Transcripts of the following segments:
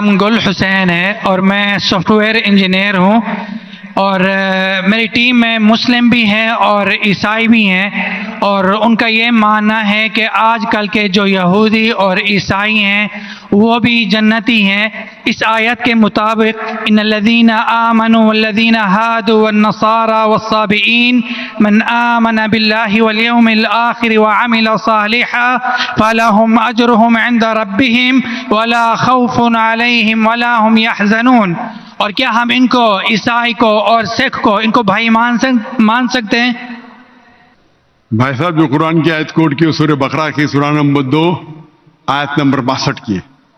نام گل حسین ہے اور میں سافٹ ویئر انجینئر ہوں، اور میری ٹیم میں مسلم بھی ہیں اور عیسائی بھی ہیں، اور ان کا یہ ماننا ہے کہ آج کل کے جو یہودی اور عیسائی ہیں وہ بھی جنتی ہیں۔ اس آیت کے مطابق ان الذین آمنوا والذین ہادوا والنصارى والصابئین من آمن باللہ والیوم الآخر وعمل صالحا فلہم اجرہم عند ربہم ولا خوف علیہم ولا هم یحزنون۔ اور کیا ہم ان کو، عیسائی کو اور سکھ کو، ان کو بھائی مان سکتے ہیں؟ بھائی صاحب جو قرآن کی آیت کوٹ کی سورہ بقرہ کی سورہ نمبر 2 آیت نمبر 62 کی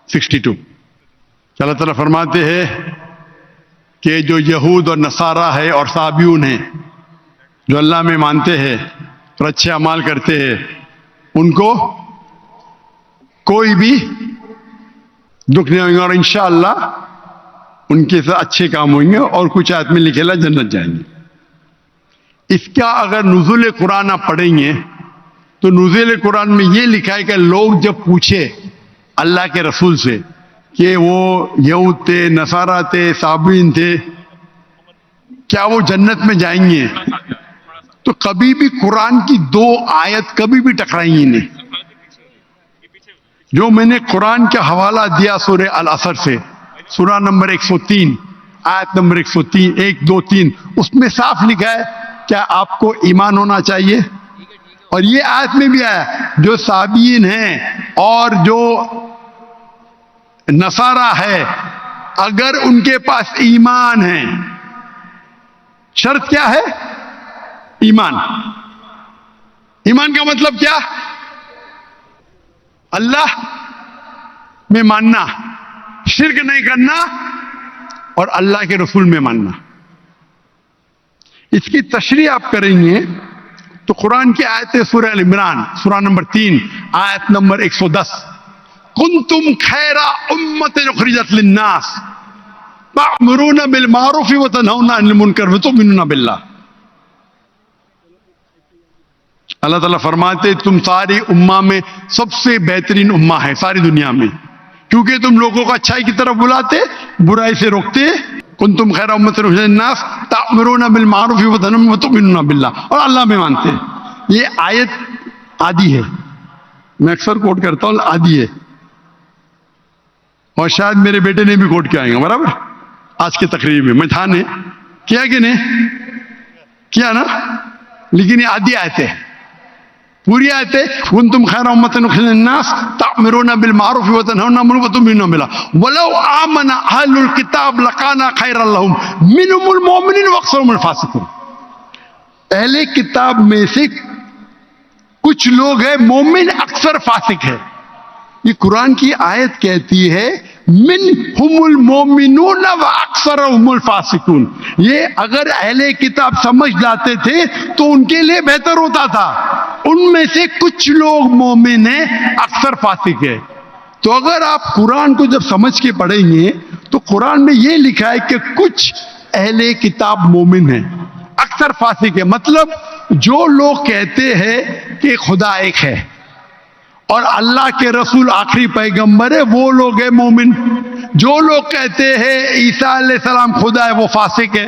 62، اللہ تعالیٰ فرماتے ہیں کہ جو یہود اور نصارہ ہے اور صابیون ہیں، جو اللہ میں مانتے ہیں اور اچھے اعمال کرتے ہیں، ان کو کوئی بھی دکھ نہیں ہوگا، اور انشاءاللہ ان کے ساتھ اچھے کام ہوئیں گے، اور کچھ آیت میں لکھے لا جنت جائیں گے۔ اس کا اگر نزول قرآن آپ پڑھیں گے تو نزول قرآن میں یہ لکھا ہے کہ لوگ جب پوچھے اللہ کے رسول سے کہ وہ یہود تھے، نصارہ تھے، صابئین تھے، کیا وہ جنت میں جائیں گے، تو کبھی بھی قرآن کی 2 آیت کبھی بھی ٹکرائیں گی نہیں۔ جو میں نے قرآن کا حوالہ دیا سورہ العصر سے، سورہ نمبر 103 آیت نمبر 103 1 2 3، اس میں صاف لکھا ہے کیا آپ کو ایمان ہونا چاہیے، اور یہ آیت میں بھی آیا جو صابئین ہیں اور جو نصارہ ہے اگر ان کے پاس ایمان ہے، شرط کیا ہے؟ ایمان۔ ایمان کا مطلب کیا؟ اللہ میں ماننا، شرک نہیں کرنا، اور اللہ کے رسول میں ماننا۔ اس کی تشریح آپ کریں گے تو قرآن کی آیت سورہ ال عمران سورہ نمبر 3 آیت نمبر 110، کنتم خیر امت اخرجت للناس تأمرون بالمعروف وتنہون عن المنکر وتؤمنون باللہ۔ اللہ تعالیٰ فرماتے تم ساری امہ میں سب سے بہترین امہ ہے ساری دنیا میں، کیونکہ تم لوگوں کو اچھائی کی طرف بلاتے، برائی سے روکتے۔ کنتم خیر امت اخرجت للناس تأمرون بالمعروف وتؤمنون باللہ، اور اللہ میں مانتے۔ یہ آیت آدھی ہے، میں اکثر کوٹ کرتا ہوں، آدھی ہے، اور شاید میرے بیٹے نے بھی کوٹ کیا آئیں گا برابر آج کی تقریر میں تھا نے کیا کہ نہیں کیا نا، لیکن یہ آدھی آیت ہے، پوری آیت ہے کنتم خیر امت اخرجت للناس تأمرون بالمعروف وتنہون عن المنکر وتؤمنون باللہ ولو آمن اہل الکتاب لکان خیرا لہم منہم المؤمنون واکثرہم الفاسقون۔ اہل کتاب میں سے کچھ لوگ ہیں مومن، اکثر فاسق ہے۔ یہ قرآن کی آیت کہتی ہے منہم المؤمنون واکثرہم الفاسقون۔ یہ اگر اہل کتاب سمجھ لاتے تھے تو ان کے لیے بہتر ہوتا تھا، ان میں سے کچھ لوگ مومن ہیں، اکثر فاسق ہے۔ تو اگر آپ قرآن کو جب سمجھ کے پڑھیں گے تو قرآن میں یہ لکھا ہے کہ کچھ اہل کتاب مومن ہیں، اکثر فاسق ہے، مطلب جو لوگ کہتے ہیں کہ خدا ایک ہے اور اللہ کے رسول آخری پیغمبر ہے وہ لوگ ہیں مومن، جو لوگ کہتے ہیں عیسیٰ علیہ السلام خدا ہے وہ فاسق ہے۔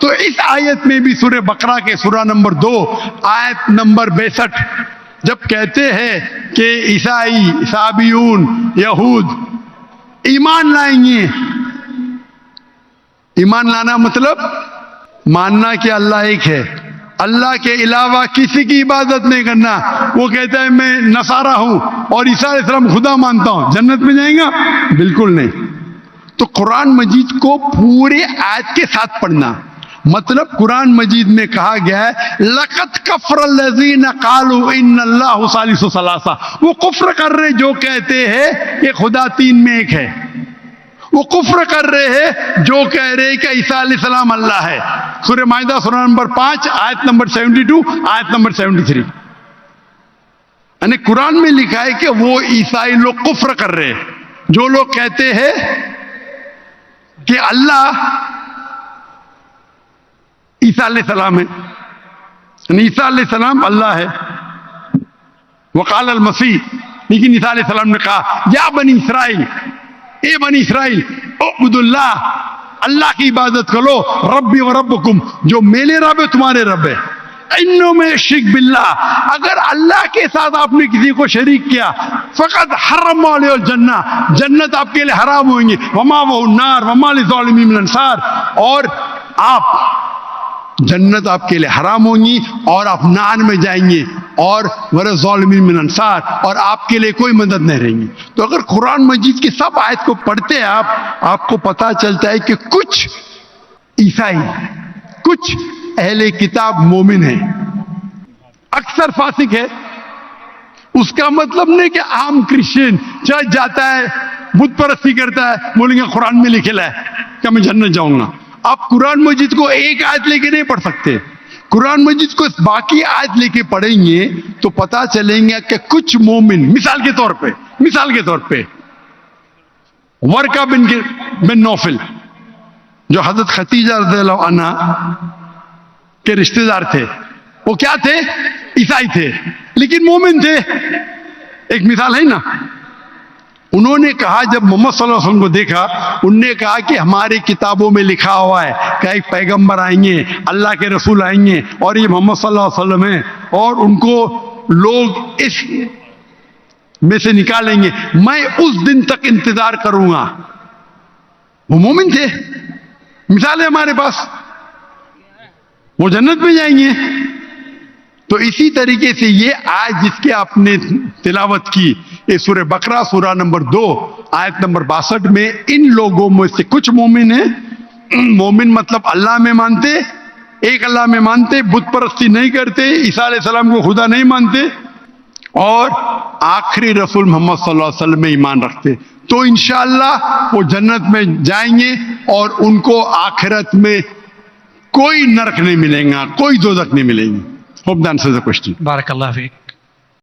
تو اس آیت میں بھی سورہ بقرہ کے سورہ نمبر 2 آیت نمبر 62 جب کہتے ہیں کہ عیسائی، صابیون، یہود ایمان لائیں گے، ایمان لانا مطلب ماننا کہ اللہ ایک ہے، اللہ کے علاوہ کسی کی عبادت نہیں کرنا۔ وہ کہتا ہے میں نصارہ ہوں اور عیسیٰ علیہ السلام خدا مانتا ہوں، جنت میں جائیں گا؟ بالکل نہیں۔ تو قرآن مجید کو پورے آیت کے ساتھ پڑھنا، مطلب قرآن مجید میں کہا گیا ہے لَقَدْ كَفَرَ الَّذِينَ قَالُوا إِنَّ اللَّهُ ثَالِثُ ثَلَاثَةٍ، وہ کفر کر رہے جو کہتے ہیں کہ خدا 3 میں ایک ہے، وہ کفر کر رہے ہیں جو کہہ رہے کہ عیسیٰ علیہ السلام اللہ ہے۔ سورہ مائدہ سورہ نمبر 5 آیت نمبر 72 آیت نمبر 73، یعنی قرآن میں لکھا ہے کہ وہ عیسائی لوگ کفر کر رہے ہیں جو لوگ کہتے ہیں کہ اللہ عیسیٰ علیہ السلام ہے، یعنی عیسیٰ علیہ السلام اللہ ہے۔ وقال المسیح، لیکن عیسیٰ علیہ السلام نے کہا یا بنی اسرائیل، اے بنی اسرائیل اعبدوا اللہ، اللہ کی عبادت کرو، ربی و ربکم، جو میرے رب ہے تمہارے رب ہے، انہوں میں شرک باللہ، اگر اللہ کے ساتھ آپ نے کسی کو شریک کیا، فقط حرم علیہ الجنہ، جنت آپ کے لیے حرام ہوئیں گے، وما وہ النار وما للظالمین من انصار، اور آپ جنت آپ کے لیے حرام ہوں گی اور آپ نار میں جائیں گے، اور وللظالمین من انصار، اور آپ کے لیے کوئی مدد نہیں رہیں گی۔ تو اگر قرآن مجید کی سب آیت کو پڑھتے ہیں آپ کو پتہ چلتا ہے کہ کچھ عیسائی، کچھ اہل کتاب مومن ہیں، اکثر فاسق ہے۔ اس کا مطلب نہیں کہ عام کرسچن چرچ جاتا ہے، بت پرستی کرتا ہے، بولیں گے قرآن میں لکھا ہے کہ میں جنت جاؤں گا۔ آپ قرآن مجید کو ایک آیت لے کے نہیں پڑھ سکتے، قرآن مجید کو باقی آیت لے کے پڑھیں گے تو پتہ چلیں گے کہ کچھ مومن، مثال کے طور پہ ورقہ بن نوفل جو حضرت خدیجہ رضی اللہ عنہ کے رشتہ دار تھے، وہ کیا تھے؟ عیسائی تھے لیکن مومن تھے۔ ایک مثال ہے نا، انہوں نے کہا جب محمد صلی اللہ علیہ وسلم کو دیکھا، انہوں نے کہا کہ ہماری کتابوں میں لکھا ہوا ہے کہ ایک پیغمبر آئیں گے، اللہ کے رسول آئیں گے، اور یہ محمد صلی اللہ علیہ وسلم ہیں، اور ان کو لوگ اس میں سے نکالیں گے، میں اس دن تک انتظار کروں گا۔ وہ مومن تھے، مثال ہے ہمارے پاس، وہ جنت میں جائیں گے۔ تو اسی طریقے سے یہ آیت جس کے آپ نے تلاوت کی، یہ سورہ بقرہ سورہ نمبر 2 آیت نمبر 62 میں ان لوگوں میں سے کچھ مومن ہیں۔ مومن مطلب اللہ میں مانتے، ایک اللہ میں مانتے، بت پرستی نہیں کرتے، عیسیٰ علیہ السلام کو خدا نہیں مانتے، اور آخری رسول محمد صلی اللہ علیہ وسلم میں ایمان رکھتے، تو انشاءاللہ وہ جنت میں جائیں گے، اور ان کو آخرت میں کوئی نرک نہیں ملے گا، کوئی دوزخ نہیں ملے گی۔ Hope that answers the question. بارک اللہ فیک۔